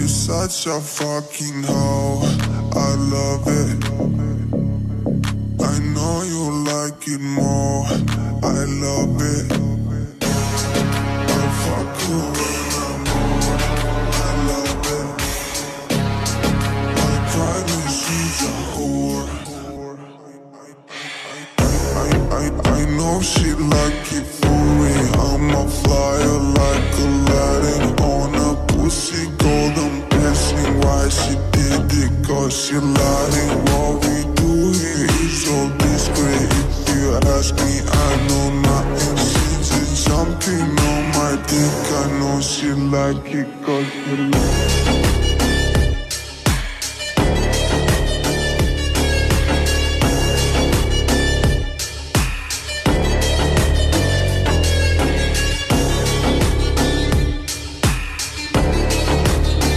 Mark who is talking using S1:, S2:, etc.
S1: such a fucking hoe. I love it. I know you like it more. I love it. I fuck you when I'm bored. I love it. I promise she's a whore. I know she like it for me. I'm a flyer like Aladdin on a pussy golden blessing. Why she did it? Cause she lying. What we do here is so discreet. If you ask me, I know nothing. She's just jumping on my dick. I know she like it cause she like it.